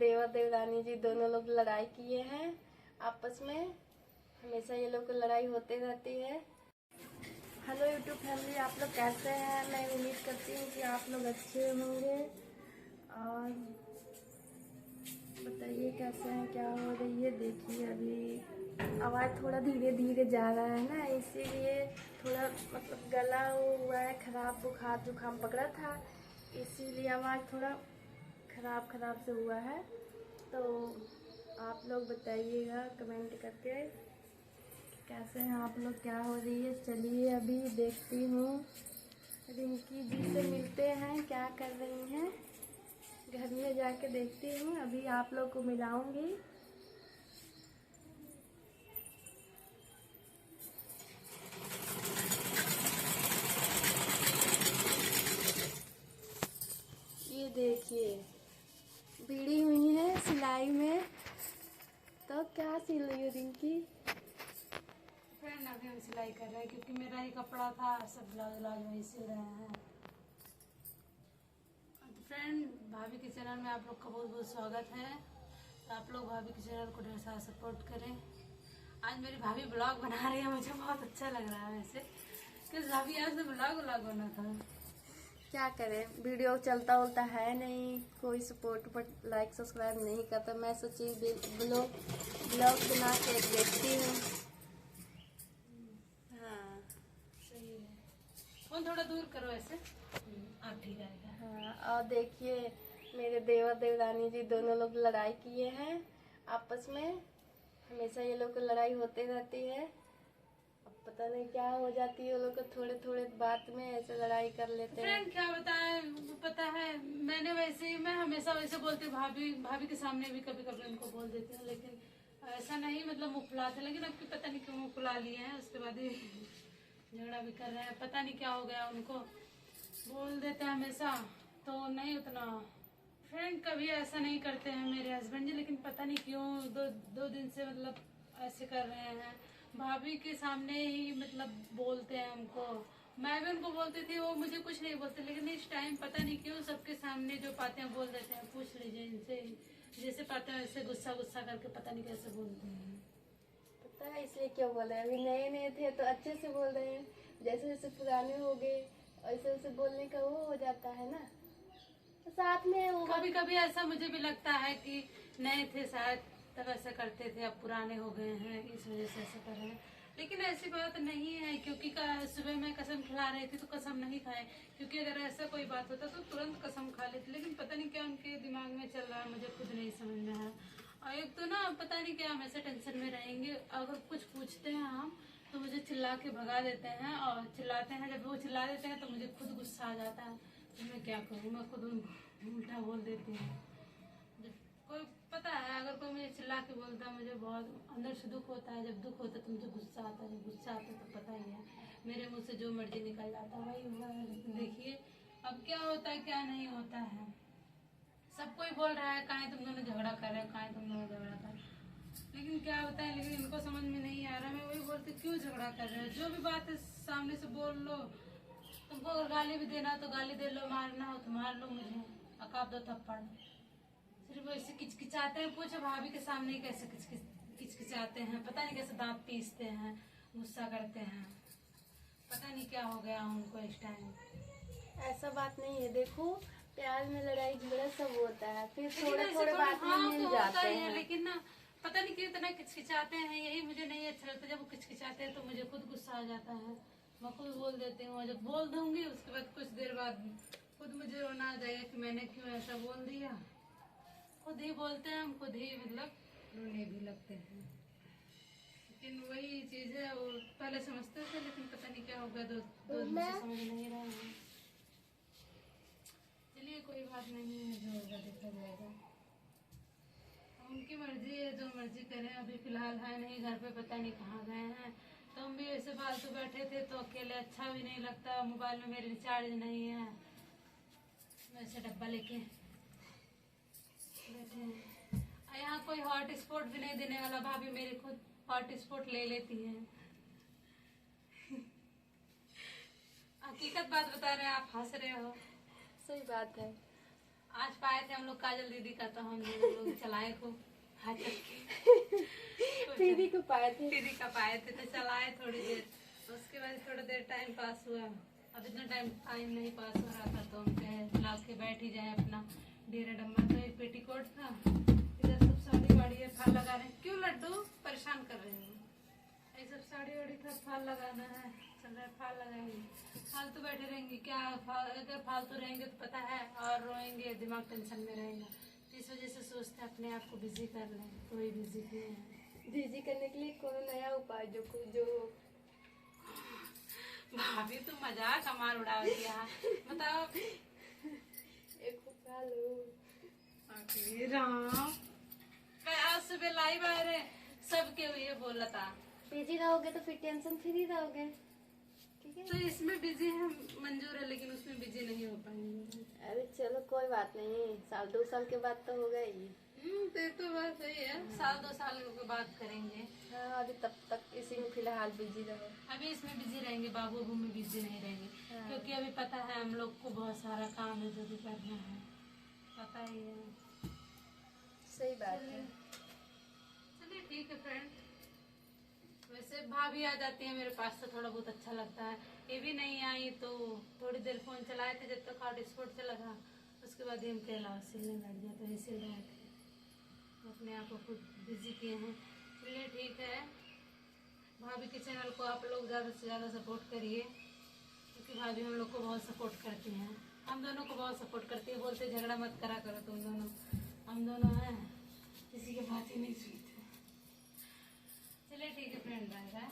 देवर देवरानी जी दोनों लोग लड़ाई किए हैं आपस में। हमेशा ये लोग को लड़ाई होते रहती है। हेलो यूट्यूब फैमिली, आप लोग कैसे हैं? मैं उम्मीद करती हूँ कि आप लोग अच्छे होंगे। और बताइए कैसे हैं, क्या हो रही है। देखिए अभी आवाज़ थोड़ा धीरे धीरे जा रहा है ना, इसीलिए थोड़ा मतलब गला हुआ है ख़राब, बुखार जुकाम पकड़ा था, इसीलिए आवाज़ थोड़ा ख़राब से हुआ है। तो आप लोग बताइएगा कमेंट करके कैसे हैं आप लोग, क्या हो रही है। चलिए अभी देखती हूँ, रिंकी जी से मिलते हैं, क्या कर रही हैं। घर में जाके देखती हूँ, अभी आप लोग को मिलाऊंगी। ये देखिए भिड़ी हुई है सिलाई में। तो क्या सिल रही है रिंकी? फ्रेंड अभी हम सिलाई कर रहे हैं क्योंकि मेरा ही कपड़ा था, सब ब्लाउज व्लाउज वही सिल रहे हैं। तो फ्रेंड भाभी के चैनल में आप लोग का बहुत बहुत स्वागत है। तो आप लोग भाभी के चैनल को ढेर सारा सपोर्ट करें। आज मेरी भाभी ब्लॉग बना रही है, मुझे बहुत अच्छा लग रहा है वैसे, क्योंकि भाभी आज तो ब्लॉग बना था। क्या करें, वीडियो चलता उलता है नहीं, कोई सपोर्ट पर लाइक सब्सक्राइब नहीं करता। मैं सोची ब्लॉग बना के देखती हूँ। हाँ सही है, फोन थोड़ा दूर करो ऐसे, आप ठीक आएगा। हाँ, और देखिए मेरे देवर देवरानी जी दोनों लोग लड़ाई किए हैं आपस में। हमेशा ये लोग को लड़ाई होते रहती है। अब पता नहीं क्या हो जाती है, वो लोग को थोड़े थोड़े बात में ऐसे लड़ाई कर लेते हैं। फ्रेंड क्या बताएं, पता है मैंने वैसे ही, मैं हमेशा वैसे बोलती हूँ, भाभी के सामने भी कभी कभी उनको बोल देती हूँ, लेकिन ऐसा नहीं मतलब मुँह फुलाते, लेकिन अब पता नहीं क्यों मुँह फुला लिए हैं। उसके बाद ही झगड़ा भी कर रहे हैं, पता नहीं क्या हो गया उनको, बोल देते हैं हमेशा। तो नहीं उतना फ्रेंड कभी ऐसा नहीं करते हैं मेरे हस्बैंड जी, लेकिन पता नहीं क्यों दो दिन से मतलब ऐसे कर रहे हैं। भाभी के सामने ही मतलब बोलते हैं हमको, मैं भी उनको बोलती थी, वो मुझे कुछ नहीं बोलते, लेकिन इस टाइम पता नहीं क्यों सबके सामने जो पाते हैं बोल देते हैं। पूछ लीजिए इनसे, जैसे पाते हैं वैसे गुस्सा गुस्सा करके पता नहीं कैसे बोलते हैं। पता है इसलिए क्यों बोल रहे हैं? अभी नए नए थे तो अच्छे से बोल रहे हैं, जैसे जैसे पुराने हो गए वैसे वैसे बोलने का वो हो जाता है ना। तो साथ में वो कभी कभी ऐसा मुझे भी लगता है कि नए थे शायद तब ऐसा करते थे, अब पुराने हो गए हैं इस वजह से ऐसा कर रहे हैं, लेकिन ऐसी बात नहीं है। क्योंकि सुबह मैं कसम खिला रही थी तो कसम नहीं खाए, क्योंकि अगर ऐसा कोई बात होता तो तुरंत कसम खा लेती, लेकिन पता नहीं क्या उनके दिमाग में चल रहा है, मुझे खुद नहीं समझ में है। और एक तो ना पता नहीं क्या हमेशा टेंशन में रहेंगे, अगर कुछ पूछते हैं हम तो मुझे चिल्ला के भगा देते हैं, और चिल्लाते हैं, जब वो चिल्ला देते हैं तो मुझे खुद गुस्सा आ जाता है। तो मैं क्या करूँ, मैं खुद उल्टा बोल देती हूँ। जब कोई पता है अगर कोई मुझे चिल्ला के बोलता है, मुझे बहुत अंदर से दुख होता है। जब दुख होता है तो मुझे गुस्सा आता है, जब गुस्सा आता है तो पता ही है मेरे मुंह से जो मर्जी निकल जाता है वही हुआ है। लेकिन देखिए अब क्या होता है क्या नहीं होता है। सब कोई बोल रहा है काहे तुम दोनों झगड़ा कर रहे हो, काहे तुम दोनों झगड़ा कर रहे हो, लेकिन क्या बताएं, लेकिन इनको समझ में नहीं आ रहा। मैं वही बोलती क्यों झगड़ा कर रहे हो, जो भी बात है सामने से बोल लो। तुमको अगर गाली भी देना तो गाली दे लो, मारना हो तो मार लो मुझे, अकाब दो थप्पड़। सिर्फ वैसे किचकिचाते हैं, पूछो भाभी के सामने कैसे किचकिचाते हैं, पता नहीं कैसे दांत पीसते हैं, गुस्सा करते हैं, पता नहीं क्या हो गया उनको इस टाइम। ऐसा बात नहीं है। देखो प्यार में लड़ाई झगड़ा सब होता है, फिर थोड़े ऐसे थोड़े बात में हाँ मिल तो होता जाते ही है, हैं। लेकिन ना पता नहीं क्यों इतना किचकिचाते हैं, यही मुझे नहीं अच्छा लगता। जब वो किचकिचाते हैं तो मुझे खुद गुस्सा आ जाता है, मैं खुद बोल देती हूँ। जब बोल दूंगी उसके बाद कुछ देर बाद खुद मुझे रोना आ जाएगा कि मैंने क्यों ऐसा बोल दिया। खुद ही बोलते हैं हम, खुद ही मतलब रोने भी लगते हैं। लेकिन वही चीज है, वो पहले समझते थे लेकिन पता नहीं क्या हो गया, दो दिन से समझ नहीं रहे हैं। चलिए कोई बात नहीं है, जो होगा देखा जाएगा, उनकी मर्जी है, जो मर्जी करें। अभी फिलहाल है नहीं घर पे, पता नहीं कहाँ गए हैं। तो हम भी ऐसे फालतू बैठे थे तो अकेले अच्छा भी नहीं लगता, मोबाइल में मेरे रिचार्ज नहीं है, वैसे डब्बा लेके बैठे हैं। और यहाँ कोई हॉट स्पॉट भी नहीं देने वाला, भाभी मेरी खुद हॉट स्पॉट ले लेती है। हकीकत बात बता रहे हैं, आप हंस रहे हो। सही बात है। आज पाए थे हम लोग काजल दीदी का, तो हम लोग चलाए खूब हाथ के। दीदी को पाए थे। दीदी का पाए थे तो चलाए थोड़ी देर, उसके बाद थोड़ा देर टाइम पास हुआ। अब इतना टाइम नहीं पास हो रहा था, तो हम कहे ला के बैठ ही जाए अपना डेरा डम्मा। तो एक पेटीकोट था, इधर सब साड़ी वाड़ी है, फाल लगा रहे हैं। क्यों लड्डू परेशान कर रहे हो? ये सब साड़ी वाड़ी था, फाल लगाना है, चल रहा है फाल लगाएंगे। फालतू बैठे रहेंगे क्या? अगर फालतू रहेंगे तो पता है और रोएंगे, दिमाग टेंशन में रहेगा। इस वजह से सोचते हैं अपने आप को बिजी कर लें, कोई बिजी नहीं है। बिजी करने के लिए कोनो नया उपाय जो भाभी तुम मजाक हमार उड़ा दिया, बताओ। एक उपाय लो। अरे राम, मैं आज सुबह लाइव आ रहे सबके ये बोला था। बिजी रहोगे तो फिर टेंशन फ्री रहोगे, ठीक है? तो इसमें बिजी है मंजूर है, लेकिन उसमें बिजी नहीं हो पाएंगे। अरे चलो कोई बात नहीं, 1-2 साल के बाद तो होगा ही। तो बात सही है, साल 2 साल के बाद करेंगे। हाँ, अभी तब तक इसी में फिलहाल बिजी रहो। अभी इसमें बिजी रहेंगे, बाबू अबू में बिजी नहीं रहेंगे। हाँ। क्योंकि अभी पता है हम लोग को बहुत सारा काम है जो भी करना है, पता ही है। सही बात है। चलिए ठीक है फ्रेंड। वैसे भाभी आ जाती है मेरे पास तो थोड़ा बहुत अच्छा लगता है। ये भी नहीं आई तो थोड़ी देर फोन चलाए थे जब तक हॉटस्पॉट चला था, उसके बाद हम के अलावा सिलने लग गया, तो ये सिल रहे थे, अपने आप को खुद बिजी किए हैं। चलिए ठीक है, भाभी के चैनल को आप लोग ज़्यादा से ज़्यादा सपोर्ट करिए, क्योंकि भाभी हम लोग को बहुत सपोर्ट करती हैं, हम दोनों को बहुत सपोर्ट करती है। बोलते झगड़ा मत करा करो तुम दोनों, हम दोनों हैं, किसी की बात ही नहीं सुनते। चलिए ठीक है फ्रेंड, बाय बाय।